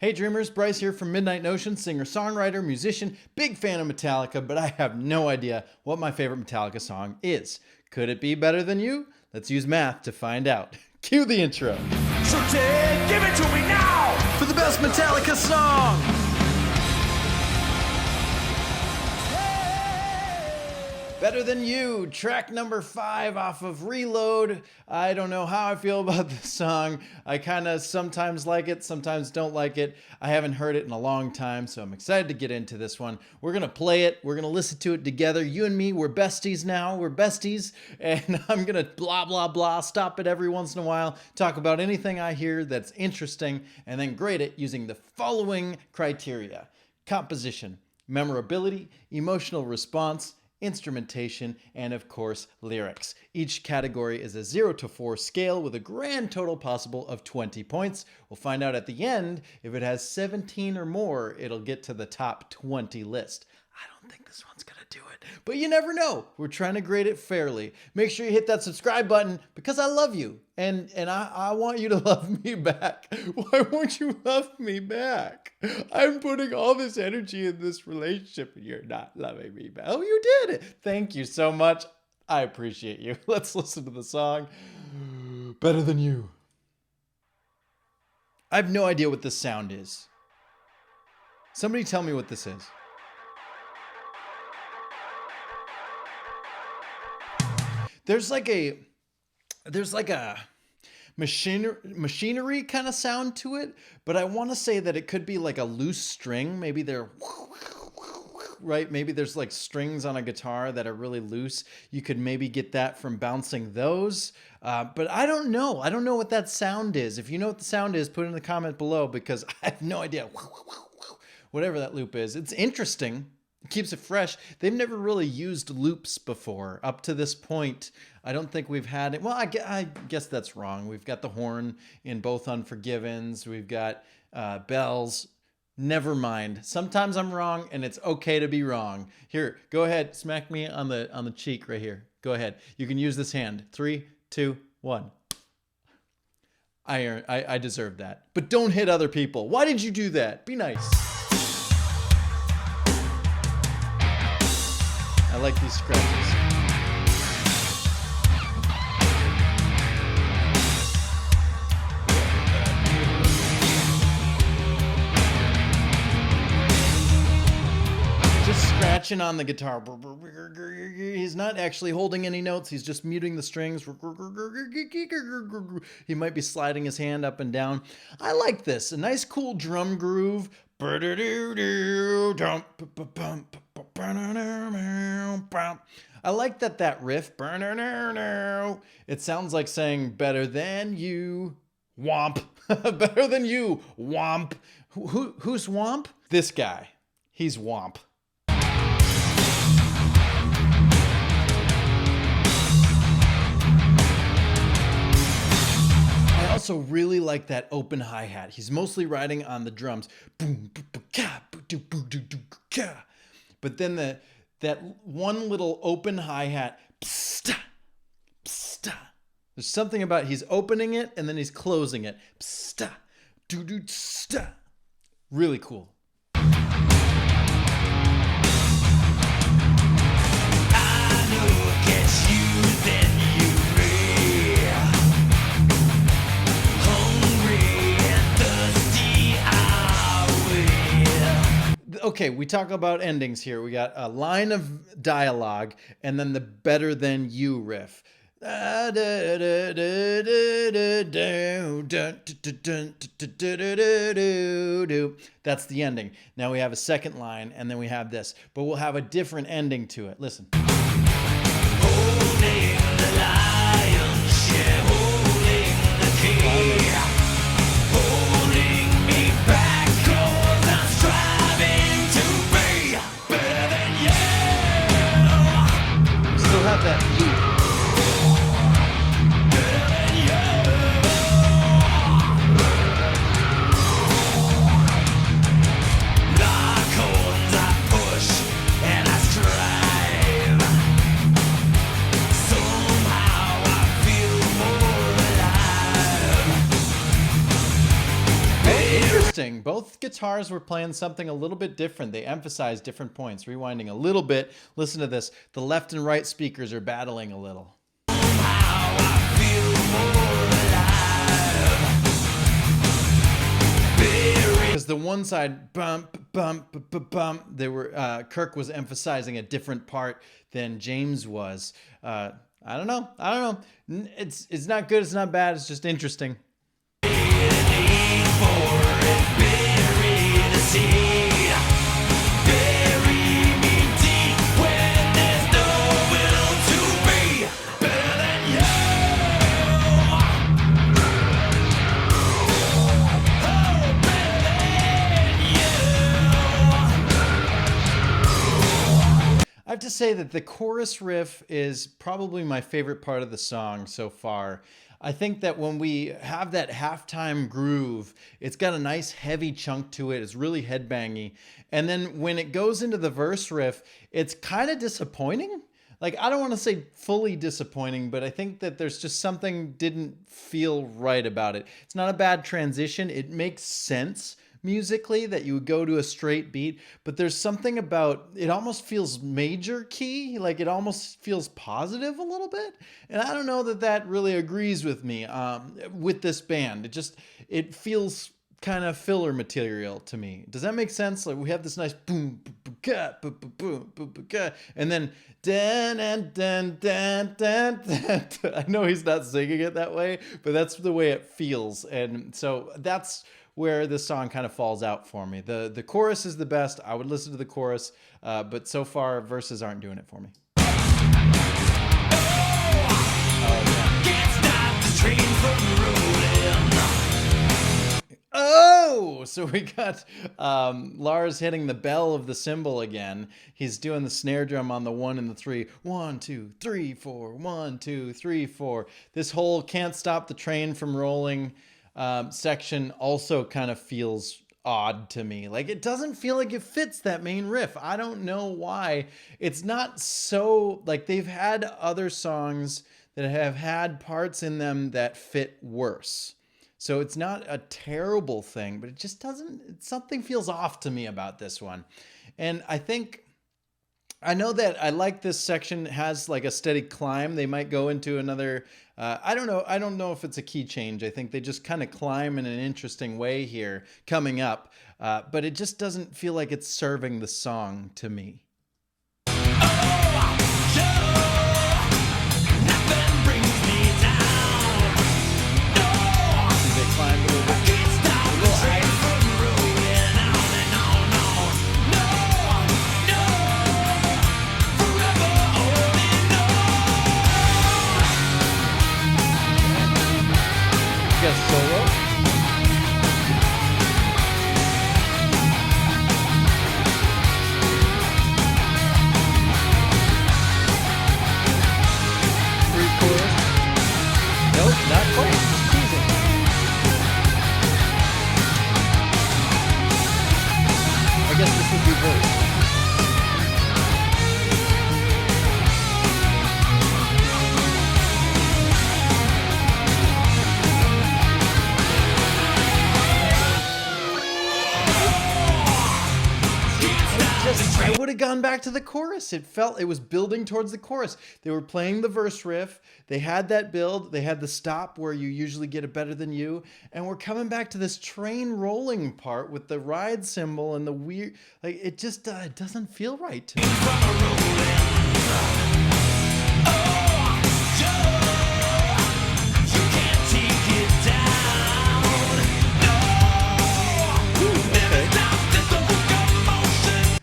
Hey Dreamers, Bryce here from Midnight Notion, singer, songwriter, musician, big fan of Metallica, but I have no idea what my favorite Metallica song is. Could it be Better Than You? Let's use math to find out. Cue the intro. So Ted, give it to me now! For the best Metallica song! Better Than You, track number 5 off of Reload. I don't know how I feel about this song. I kind of sometimes like it, sometimes don't like it. I haven't heard it in a long time, so I'm excited to get into this one. We're going to play it. We're going to listen to it together. You and me, we're besties now. We're besties. And I'm going to blah, blah, blah, stop it every once in a while, talk about anything I hear that's interesting, and then grade it using the following criteria: composition, memorability, emotional response, instrumentation, and of course, lyrics. Each category is a 0 to 4 scale with a grand total possible of 20 points. We'll find out at the end if it has 17 or more, it'll get to the top 20 list. I don't think this one's gonna do it, but you never know. We're trying to grade it fairly. Make sure you hit that subscribe button because I love you, and I want you to love me back. Why won't you love me back? I'm putting all this energy in this relationship and you're not loving me back. Oh, you did it. Thank you so much. I appreciate you. Let's listen to the song. Better Than You. I have no idea what this sound is. Somebody tell me what this is. There's like a machinery kind of sound to it, but I want to say that it could be like a loose string. Maybe they're right. Maybe there's like strings on a guitar that are really loose. You could maybe get that from bouncing those. But I don't know. I don't know what that sound is. If you know what the sound is, put it in the comment below because I have no idea. Whatever that loop is, it's interesting. It keeps it fresh. They've never really used loops before. Up to this point, I don't think we've had it. Well, I guess that's wrong. We've got the horn in both Unforgivens. We've got bells. Never mind. Sometimes I'm wrong, and it's okay to be wrong. Here, go ahead. Smack me on the cheek right here. Go ahead. You can use this hand. 3, 2, 1. I deserve that. But don't hit other people. Why did you do that? Be nice. I like these scratches. Just scratching on the guitar. He's not actually holding any notes. He's just muting the strings. He might be sliding his hand up and down. I like this. A nice cool drum groove. I like that riff. It sounds like saying better than you. Womp. Better than you. Womp. Who's Womp? This guy. He's Womp. I also really like that open hi-hat. He's mostly riding on the drums. But then that one little open hi-hat. There's something about he's opening it and then he's closing it. Really cool. Okay, we talk about endings here. We got a line of dialogue and then the Better Than You riff. That's the ending. Now we have a second line and then we have this, but we'll have a different ending to it. Listen. Holding the lion's share, holding the key, holding me back, 'cause I'm striving to be better than you. Still have that loop. Somehow both guitars were playing something a little bit different. They emphasized different points. Rewinding a little bit, listen to this. The left and right speakers are battling a little. Because the one side, bump, bump, bump, bump, they were Kirk was emphasizing a different part than James was. I don't know. It's not good. It's not bad. It's just interesting. I have to say that the chorus riff is probably my favorite part of the song so far. I think that when we have that halftime groove, it's got a nice heavy chunk to it. It's really headbangy. And then when it goes into the verse riff, it's kind of disappointing. Like, I don't want to say fully disappointing, but I think that there's just something didn't feel right about it. It's not a bad transition. It makes sense musically that you would go to a straight beat, but there's something about it almost feels major key, like it almost feels positive a little bit, and I don't know that that really agrees with me with this band. It feels kind of filler material to me. Does that make sense? Like, we have this nice boom, boom, boom, boom, boom, boom, boom, and then dan and dan dan dan dan. I know he's not singing it that way, but that's the way it feels, and so that's where this song kind of falls out for me. The chorus is the best. I would listen to the chorus, but so far verses aren't doing it for me. Oh, so we got Lars hitting the bell of the cymbal again. He's doing the snare drum on the 1 and the 3. 1, 2, 3, 4. 1, 2, 3, 4. This whole "Can't Stop the Train from Rolling" section also kind of feels odd to me. Like, it doesn't feel like it fits that main riff. I don't know why. It's not so, like, they've had other songs that have had parts in them that fit worse. So it's not a terrible thing, but it just doesn't, something feels off to me about this one. And I know that I like this section has like a steady climb. They might go into another, I don't know if it's a key change. I think they just kind of climb in an interesting way here coming up, but it just doesn't feel like it's serving the song to me. They climb a little bit. Solo. Pre-chorus. Nope, not quite. Just teasing. I guess this would be verse. I would have gone back to the chorus. It was building towards the chorus. They were playing the verse riff. They had that build. They had the stop where you usually get a "Better Than You." And we're coming back to this train rolling part with the ride cymbal and the weird, like, it just it doesn't feel right to me.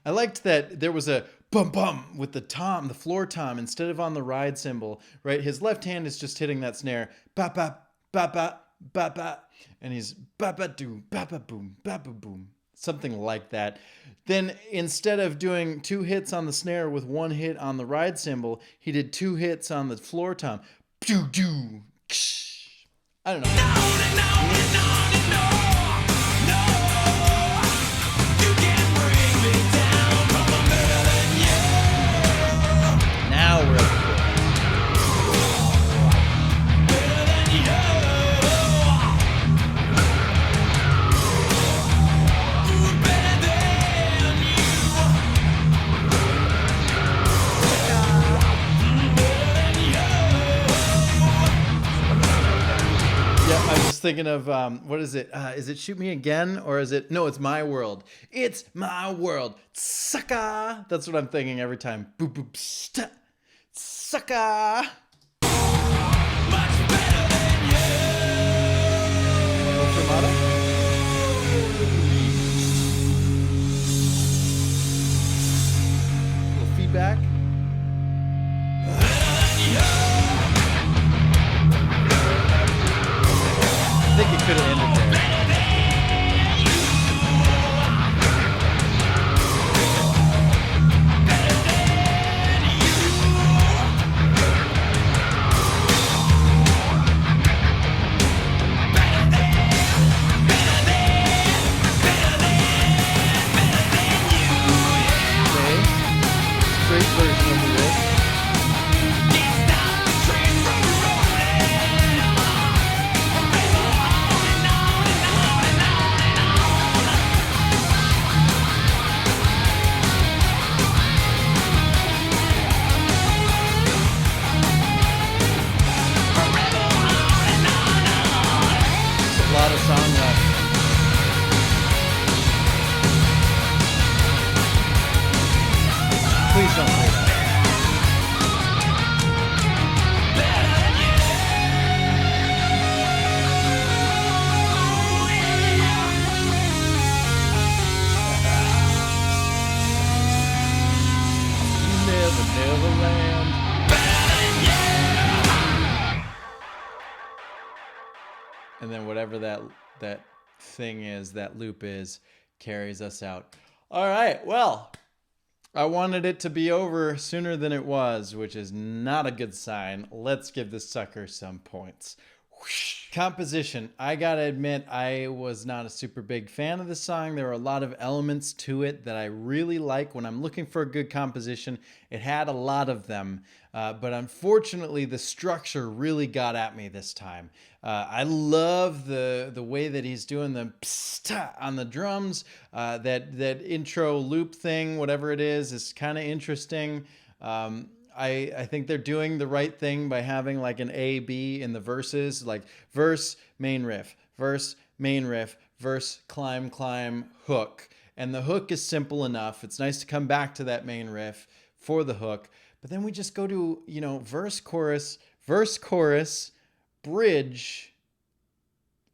I liked that there was a bum bum with the tom, the floor tom, instead of on the ride cymbal, right? His left hand is just hitting that snare, ba ba ba ba ba ba, and he's ba ba doo, ba ba boom, something like that. Then instead of doing 2 hits on the snare with 1 hit on the ride cymbal, he did 2 hits on the floor tom. Doo doo. I don't know. Now we're at the thinking of, what is it? Is it Shoot Me Again? Or is it, no, it's My World. It's my world. Sucker. That's what I'm thinking every time. Boop, boop, st- sucker. Much better than you. Little fermata. Little feedback. I think it could have ended there. Straight version of the riff. A lot of song left. Please don't play that. Neverland. And then whatever that thing is, that loop is, carries us out. All right, well, I wanted it to be over sooner than it was, which is not a good sign. Let's give this sucker some points. Whoosh. Composition. I gotta admit, I was not a super big fan of this song. There were a lot of elements to it that I really like. When I'm looking for a good composition, it had a lot of them. But unfortunately, the structure really got at me this time. I love the way that he's doing the psta on the drums. That intro loop thing, whatever it is kind of interesting. I think they're doing the right thing by having like an A, B in the verses, like verse, main riff, verse, main riff, verse, climb, climb, hook. And the hook is simple enough. It's nice to come back to that main riff for the hook. But then we just go to, verse, chorus, bridge,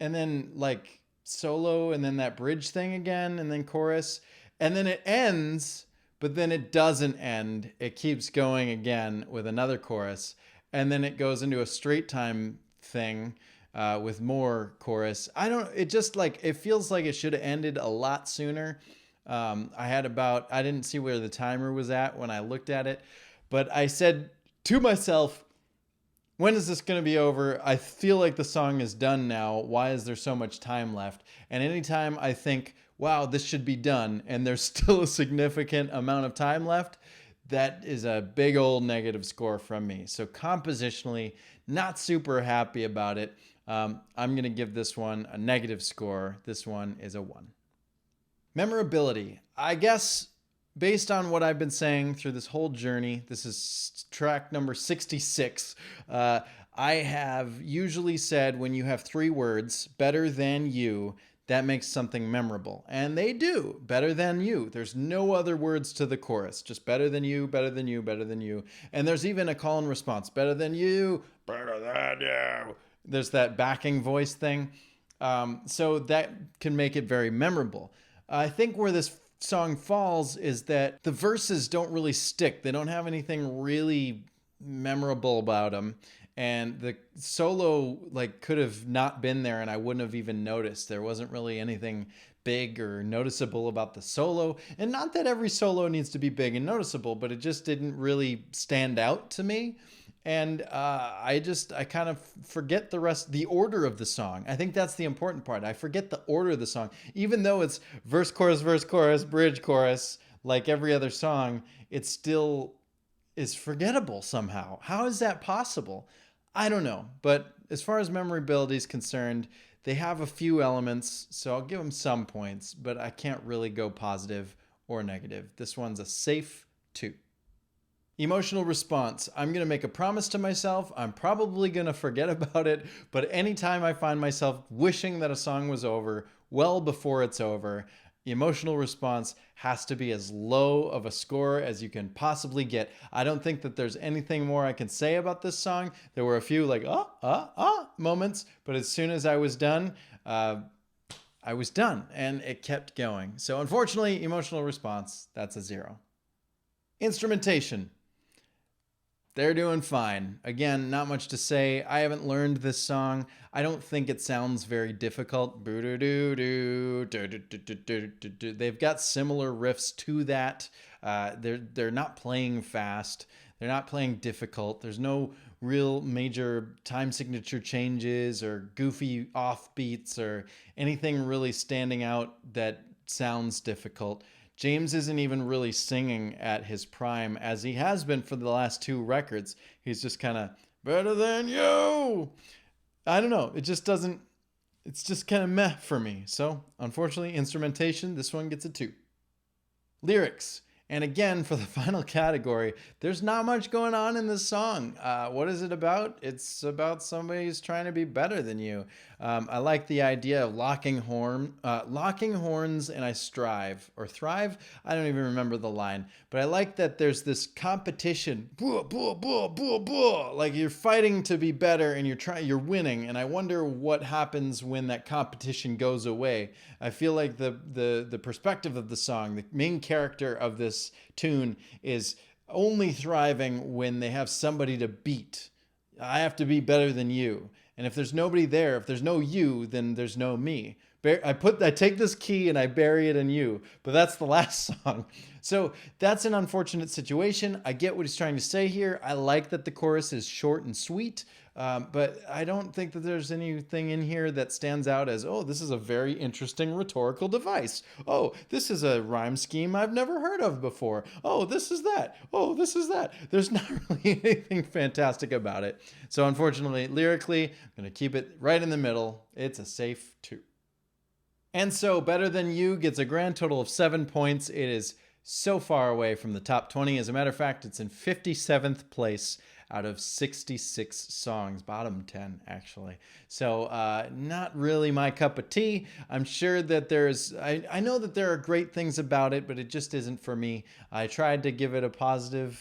and then like solo, and then that bridge thing again, and then chorus. And then it ends, but then it doesn't end. It keeps going again with another chorus. And then it goes into a straight time thing with more chorus. It feels like it should have ended a lot sooner. I didn't see where the timer was at when I looked at it. But I said to myself, when is this going to be over? I feel like the song is done now. Why is there so much time left? And anytime I think, wow, this should be done, and there's still a significant amount of time left, that is a big old negative score from me. So compositionally, not super happy about it. I'm going to give this one a negative score. This one is a 1. Memorability. I guess based on what I've been saying through this whole journey, this is track number 66. I have usually said when you have 3 words, better than you, that makes something memorable. And they do, better than you. There's no other words to the chorus, just better than you, better than you, better than you. And there's even a call and response, better than you, better than you. There's that backing voice thing. So that can make it very memorable. I think where this song falls is that the verses don't really stick. They don't have anything really memorable about them. And the solo could have not been there and I wouldn't have even noticed. There wasn't really anything big or noticeable about the solo. And not that every solo needs to be big and noticeable, but it just didn't really stand out to me. And I kind of forget the order of the song. I think that's the important part. I forget the order of the song. Even though it's verse, chorus, bridge, chorus, like every other song, it still is forgettable somehow. How is that possible? I don't know. But as far as memorability is concerned, they have a few elements, so I'll give them some points, but I can't really go positive or negative. This one's a safe 2. Emotional response. I'm going to make a promise to myself. I'm probably going to forget about it, but anytime I find myself wishing that a song was over, well before it's over, emotional response has to be as low of a score as you can possibly get. I don't think that there's anything more I can say about this song. There were a few like, moments, but as soon as I was done, and it kept going. So unfortunately, emotional response, that's a 0. Instrumentation. They're doing fine. Again, not much to say. I haven't learned this song. I don't think it sounds very difficult. They've got similar riffs to that. They're not playing fast. They're not playing difficult. There's no real major time signature changes or goofy offbeats or anything really standing out that sounds difficult. James isn't even really singing at his prime as he has been for the last 2 records. He's just kind of better than you. I don't know. It just doesn't, it's just kind of meh for me. So unfortunately, instrumentation, this one gets a 2. Lyrics. And again, for the final category, there's not much going on in this song. What is it about? It's about somebody who's trying to be better than you. I like the idea of locking horns and I strive or thrive. I don't even remember the line, but I like that there's this competition. Like you're fighting to be better and you're winning. And I wonder what happens when that competition goes away. I feel like the perspective of the song, the main character of this tune is only thriving when they have somebody to beat. I have to be better than you. And if there's nobody there, if there's no you, then there's no me. I take this key and I bury it in you. But that's the last song. So that's an unfortunate situation. I get what he's trying to say here. I like that the chorus is short and sweet. But I don't think that there's anything in here that stands out as, oh, this is a very interesting rhetorical device. Oh, this is a rhyme scheme I've never heard of before. Oh, this is that. Oh, this is that. There's not really anything fantastic about it. So unfortunately, lyrically, I'm going to keep it right in the middle. It's a safe 2. And so Better Than You gets a grand total of 7 points. It is so far away from the top 20. As a matter of fact, it's in 57th place out of 66 songs, bottom 10 actually. So not really my cup of tea. I'm sure that I know that there are great things about it, but it just isn't for me. I tried to give it a positive,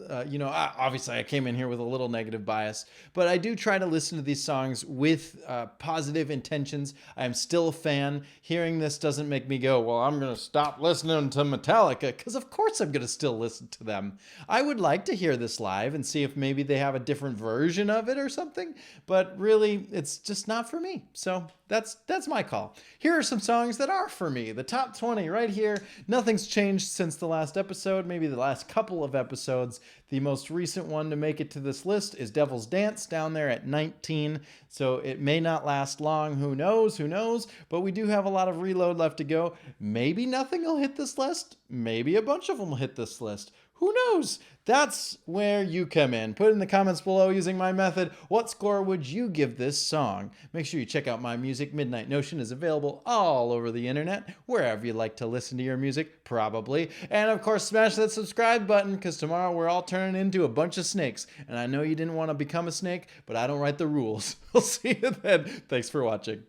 obviously I came in here with a little negative bias, but I do try to listen to these songs with positive intentions. I'm still a fan. Hearing this doesn't make me go, well, I'm going to stop listening to Metallica, because of course I'm going to still listen to them. I would like to hear this live and see if maybe they have a different version of it or something, but really it's just not for me. So that's my call. Here are some songs that are for me. The top 20 right here. Nothing's changed since the last episode, maybe the last couple of episodes. The most recent one to make it to this list is Devil's Dance down there at 19. So it may not last long. Who knows? But we do have a lot of reload left to go. Maybe nothing will hit this list. Maybe a bunch of them will hit this list. Who knows? That's where you come in. Put in the comments below using my method. What score would you give this song? Make sure you check out my music. Midnight Notion is available all over the internet, wherever you like to listen to your music, probably. And of course, smash that subscribe button, because tomorrow we're all turning into a bunch of snakes. And I know you didn't want to become a snake, but I don't write the rules. We'll see you then. Thanks for watching.